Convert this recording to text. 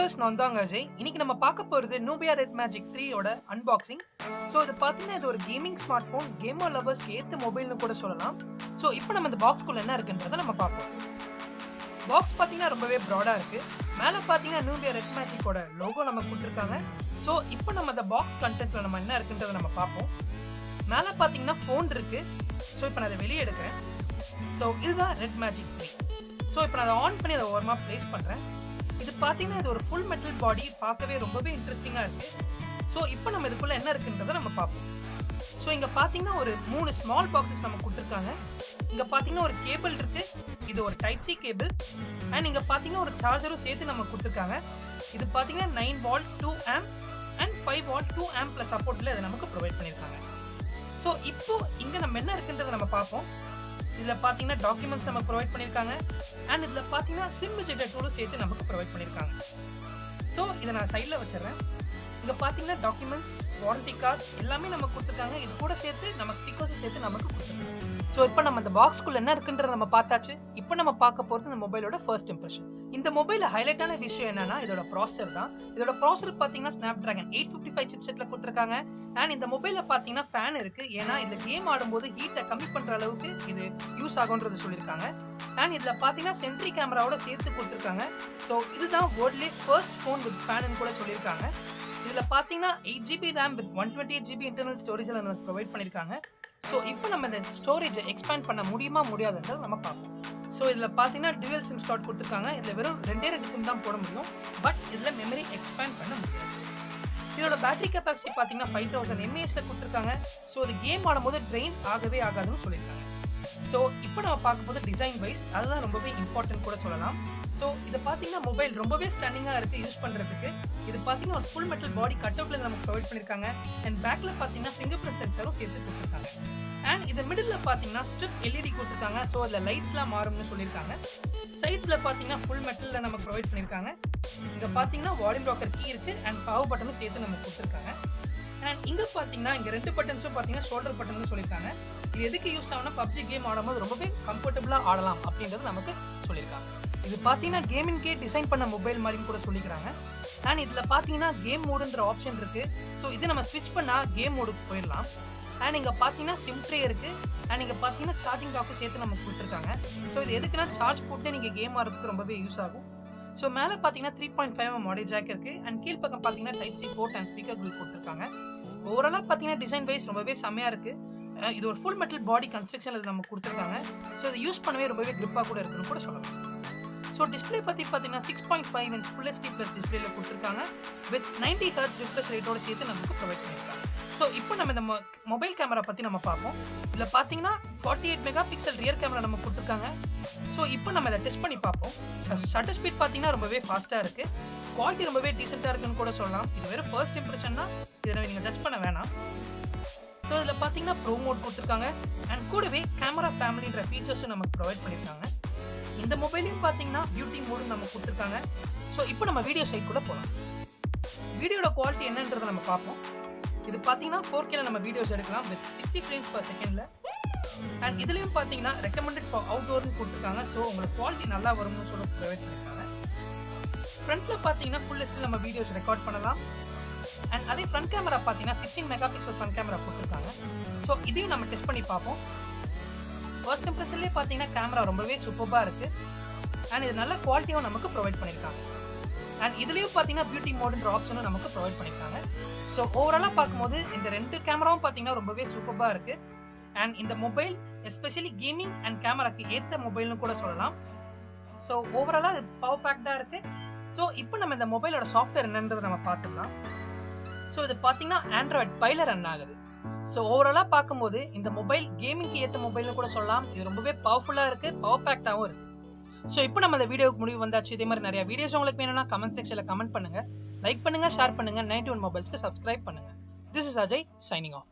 viewers, நான் தான் அஜய். இன்னைக்கு நம்ம பார்க்க போறது Nubia Red Magic 3 ஓட unboxing. சோ இது பாத்தீங்கன்னா இது ஒரு கேமிங் ஸ்மார்ட் போன், கேமர் லவர்ஸ்க்கு ஏத்த மொபைல்னு கூட சொல்லலாம். சோ இப்போ நம்ம இந்த பாக்ஸ் குள்ள என்ன இருக்குன்றத நம்ம பார்ப்போம். பாக்ஸ் பாத்தீங்கன்னா ரொம்பவே broad-ஆ இருக்கு. மேல பாத்தீங்கன்னா Nubia Red Magic ஓட லோகோ நம்ம கொடுத்திருக்காங்க. சோ இப்போ நம்ம இந்த பாக்ஸ் கண்டென்ட்ல நம்ம என்ன இருக்குன்றத நம்ம பார்ப்போம். மேல பாத்தீங்கன்னா ஃபோன் இருக்கு. சோ இப்போ நான் அதை வெளிய எடுக்கிறேன். சோ இதுதான் Red Magic 3. சோ இப்போ நான் அதை ஆன் பண்ணி அதை ஓரமா பிளேஸ் பண்றேன். இது பாத்தீங்கன்னா இது ஒரு full metal body, பார்க்கவே ரொம்பவே இன்ட்ரஸ்டிங்கா இருக்கு. சோ இப்போ நம்ம இதுக்குள்ள என்ன இருக்குன்றத நம்ம பார்ப்போம். சோ இங்க பாத்தீங்கன்னா ஒரு 3 ஸ்மால் பாக்ஸஸ் நம்ம கொடுத்திருக்காங்க. இங்க பாத்தீங்கன்னா ஒரு கேபிள் இருக்கு. இது ஒரு டைப் சி கேபிள். அண்ட் இங்க பாத்தீங்கன்னா ஒரு சார்ஜரும் சேர்த்து நம்ம கொடுத்திருக்காங்க. இது பாத்தீங்கன்னா 9 watt 2 amp and 5 watt 2 amp plus சப்போர்ட்ல இத நமக்கு ப்ரொவைட் பண்ணிருக்காங்க. சோ இப்போ இங்க நம்ம என்ன இருக்குன்றத நம்ம பார்ப்போம். இதுல பாத்தீங்கன்னா டாக்குமெண்ட்ஸ் நம்ம ப்ரொவைட் பண்ணிருக்காங்க. அண்ட் இதுல பாத்தீங்கன்னா சிம் எஜெக்டர் டூலும் சேர்த்து நமக்கு ப்ரொவைட் பண்ணிருக்காங்க. சோ இத நான் சைடுல வச்சிரறேன். இங்க பாத்தீங்கன்னா டாக்குமெண்ட்ஸ், வாரண்டி கார்டு எல்லாமே நமக்கு கொடுத்திருக்காங்க. இது கூட சேர்த்து நம்ம ஸ்டிக்கர்ஸ் சேர்த்து நமக்கு கொடுத்திருக்காங்க. சோ இப்போ நம்ம இந்த பாக்ஸ் குள்ள என்ன இருக்குன்றத நம்ம பார்த்தாச்சு. இப்போ நம்ம பார்க்க போறது இந்த மொபைலோட ஃபர்ஸ்ட் இம்ப்ரஷன். இந்த மொபைல்ல ஹைலைட்டான விஷயம் என்னன்னா இதோட ப்ராசஸர் தான். இதோட ப்ராசஸர் பாத்தீங்கன்னா Snapdragon 855 சிப்செட்ல கொடுத்திருக்காங்க. அண்ட் இந்த மொபைல்ல பாத்தீங்கன்னா ஃபேன் இருக்கு. ஏன்னா இந்த கேம் ஆடும்போது ஹீட்டை கம்மி பண்ற அளவுக்கு இது யூஸ் ஆகும்ன்றது சொல்லிருக்காங்க. அண்ட் இதுல பாத்தீங்கன்னா சென்ட்ரி கேமராவோட சேர்த்து கொடுத்திருக்காங்க. சோ இதுதான் வேர்ல்ட்லயே ஃபர்ஸ்ட் போன் வித் ஃபேன் கூட சொல்லிருக்காங்க. இதுல பாத்தீங்கன்னா 8GB RAM with 128GB internal storage நமக்கு ப்ரொவைட் பண்ணிருக்காங்க. சோ இப்போ நம்ம இந்த ஸ்டோரேஜ் எக்ஸ்பேண்ட் பண்ண முடியுமா முடியாதுன்றத நம்ம பார்ப்போம். சோ இதுல பாத்தீங்கன்னா டுவல் சிம் ஸ்லாட் கொடுத்திருக்காங்க. இதுல வெறும் 2 சிம் தான் போட முடியும். பட் இதுல மெமரி எக்ஸ்பேண்ட் பண்ண முடியாது. இதோட பேட்டரி கெபாசிட்டி பாத்தீங்கன்னா 5000 mAh ல கொடுத்திருக்காங்க. சோ இது கேம் ஆடும்போது ட்ரெயின் ஆகவே ஆகாதுன்னு சொல்லிருக்காங்க. சோ இப்போ நம்ம பார்க்கும்போது டிசைன் வைஸ் அதுதான் ரொம்பவே இம்பார்ட்டன்ட் கூட சொல்லலாம். சோ இது பாத்தீங்கன்னா மொபைல் ரொம்பவே ஸ்டன்னிங்கா இருக்கு யூஸ் பண்றதுக்கு. இது பாத்தீங்கன்னா ஒரு full metal body கட்அவுட்ல நமக்கு ப்ரொவைட் பண்ணிருக்காங்க. அண்ட் பேக்ல பாத்தீங்கன்னா ஃபிங்கர் பிரிண்ட் சென்சாரும் சேர்த்து கொடுத்திருக்காங்க. அண்ட் இது மிடில்ல பாத்தீங்கன்னா ஸ்ட்ரிப் LED கொடுத்திருக்காங்க. சோ அதுல லைட்ஸ்லாம் மாறும்னு சொல்லிருக்காங்க. சைட்ஸ்ல பாத்தீங்கன்னா full metalல நமக்கு ப்ரொவைட் பண்ணிருக்காங்க. இங்க பாத்தீங்கன்னா வால்யூம் ராக்கர் கீ இருக்கு அண்ட் பவர் பட்டனும் சேர்த்து நமக்கு கொடுத்திருக்காங்க. அண்ட் இங்க பாத்தீங்கன்னா இங்க 2 பட்டன்ஸும் பாத்தீங்கன்னா ஷோல்டர் பட்டன்னு சொல்லிருக்காங்க. இது எதுக்கு யூஸ் ஆகும்னா PUBG கேம் ஆடும்போது ரொம்பவே கம்ஃபர்ட்டபிளா ஆடலாம் அப்படின்றது நமக்கு சொல்லிருக்காங்க. இது பாத்தீங்கன்னா கேமிங்கே டிசைன் பண்ண மொபைல் மாதிரி கூட சொல்லிக்கிறாங்க. அண்ட் இதுல பாத்தீங்கன்னா கேம் மோடுன்ற ஆப்ஷன் இருக்கு. சோ இது நம்ம ஸ்விட்ச் பண்ணா கேம் மோடுக்கு போயிடலாம். அண்ட் இங்க பாத்தீங்கன்னா சிம் ட்ரே இருக்கு. அண்ட் இங்க பாத்தீங்கன்னா சார்ஜிங் டாக்கும் சேர்த்து நமக்கு கொடுத்திருக்காங்க. சோ இது எதுக்குன்னா சார்ஜ் போட்டு நீங்க கேம் ஆடுறதுக்கு ரொம்பவே யூஸ் ஆகும். சோ மேல பாத்தீங்கன்னா 3.5mm ஆடியோ ஜாக் இருக்கு. அண்ட் கீழ் பக்கம் பாத்தீங்கன்னா type C port and speaker குள் கொடுத்திருக்காங்க. ஓவராலா பாத்தீங்கன்னா டிசைன் வைஸ் ரொம்பவே செமையா இருக்கு. இது ஒரு full metal body construction நமக்கு கொடுத்திருக்காங்க. சோ இத யூஸ் பண்ணவே ரொம்பவே கிரிப்பா கூட இருக்குன்னு கூட சொல்லலாம். சோ டிஸ்ப்ளே பத்தி பாத்தீங்கன்னா 6.5 inch Full HD Plus டிஸ்ப்ளேல கொடுத்திருக்காங்க. with 90Hz refresh ரேட்டோட சேர்த்து நமக்கு ப்ரொவைட் பண்ணிருக்காங்க. சோ இப்போ நம்ம இந்த மொபைல் கேமரா பத்தி நம்ம பார்ப்போம். இதுல பாத்தீங்கன்னா 48 மெகாபிக்சல் ரியர் கேமரா நமக்கு கொடுத்திருக்காங்க. சோ இப்போ நம்ம இத டெஸ்ட் பண்ணி பார்ப்போம். ஷட்டர் ஸ்பீட் பாத்தீங்கன்னா ரொம்பவே ஃபாஸ்டா இருக்கு. குவாலிட்டி ரொம்பவே டீசென்ட்டா இருக்குன்னு கூட சொல்லலாம். இது வெறும் ஃபர்ஸ்ட் இம்ப்ரஷன்னா இத நீங்க ஜட்ஜ் பண்ண வேணாம். சோ இதுல பாத்தீங்கன்னா ப்ரோ மோட் கொடுத்திருக்காங்க. அண்ட் கூடவே கேமரா ஃபேமிலின்ற ஃபீச்சர்ஸும் நமக்கு ப்ரொவைட் பண்ணிருக்காங்க. இந்த மொபைலையும் பாத்தீங்கன்னா பியூட்டி மோடும் நமக்கு கொடுத்திருக்காங்க. சோ இப்போ நம்ம வீடியோ சைட் கூட போலாம். வீடியோட குவாலிட்டி என்னன்றதை நம்ம பார்ப்போம். இது பாத்தீங்கன்னா 4Kல நம்ம வீடியோஸ் எடுக்கலாம் with 60 frames per secondல. அண்ட் இதுலயும் பாத்தீங்கன்னா ரெக்கமெண்டட் ஃபார் அவுட்டோர்னு கொடுத்திருக்காங்க. சோ உங்களுக்கு குவாலிட்டி நல்லா வரும்னு சொல்ல ப்ரொவைட் பண்ணிருக்காங்க. ஃப்ரண்ட்ல பாத்தீங்கன்னா ஃபுல் ஹெச்டி நம்ம வீடியோஸ் ரெக்கார்ட் பண்ணலாம். அண்ட் அதே ஃப்ரண்ட் கேமரா பாத்தீங்கன்னா 16 மெகாபிக்சல் ஃப்ரண்ட் கேமரா கொடுத்திருக்காங்க. சோ இதையும் நம்ம டெஸ்ட் பண்ணி பார்ப்போம். ஃபர்ஸ்ட் இம்ப்ரஷன்லயே பாத்தீங்கன்னா கேமரா ரொம்பவே சூப்பர்பா இருக்கு. அண்ட் இது நல்ல குவாலிட்டியும் நமக்கு ப்ரொவைட் பண்ணிருக்காங்க. அண்ட் இதுலயும் பாத்தீங்கன்னா பியூட்டி மோட்ன்ற ஆப்ஷனும் நமக்கு ப்ரொவைட் பண்ணிருக்காங்க. சோ ஓவராலா பார்க்கும்போது இந்த 2 கேமராவும் பாத்தீங்கன்னா ரொம்பவே சூப்பர்பா இருக்கு. அண்ட் இந்த மொபைல் எஸ்பெஷலி கேமிங் அண்ட் கேமராக்கு ஏத்த மொபைல்னு கூட சொல்லலாம். சோ ஓவராலா இது பவர் பேக்டா இருக்கு. சோ இப்போ நம்ம இந்த மொபைலோட சாஃப்ட்வேர் என்னன்றதை நம்ம பார்த்துக்கலாம். சோ இது பாத்தீங்கன்னா Android Pieல ரன் ஆகுது. சோ ஓவராலா பார்க்கும்போது இந்த மொபைல் கேமிங்க்கு ஏத்த மொபைல்னு கூட சொல்லலாம். இது ரொம்பவே பவர்ஃபுல்லா இருக்கு, பவர் பேக்டாவும் இருக்கு. சோ இப்போ நம்ம இந்த வீடியோக்கு முடிவு வந்தாச்சு. இதே மாதிரி நிறைய வீடியோஸ் உங்களுக்கு வேணும்னா கமெண்ட் செக்ஷன்ல கமெண்ட் பண்ணுங்க, லைக் பண்ணுங்க, ஷேர் பண்ணுங்க. 91 மொபைல்ஸ்க்கு சப்ஸ்கிரைப் பண்ணுங்க. This is Ajay signing off.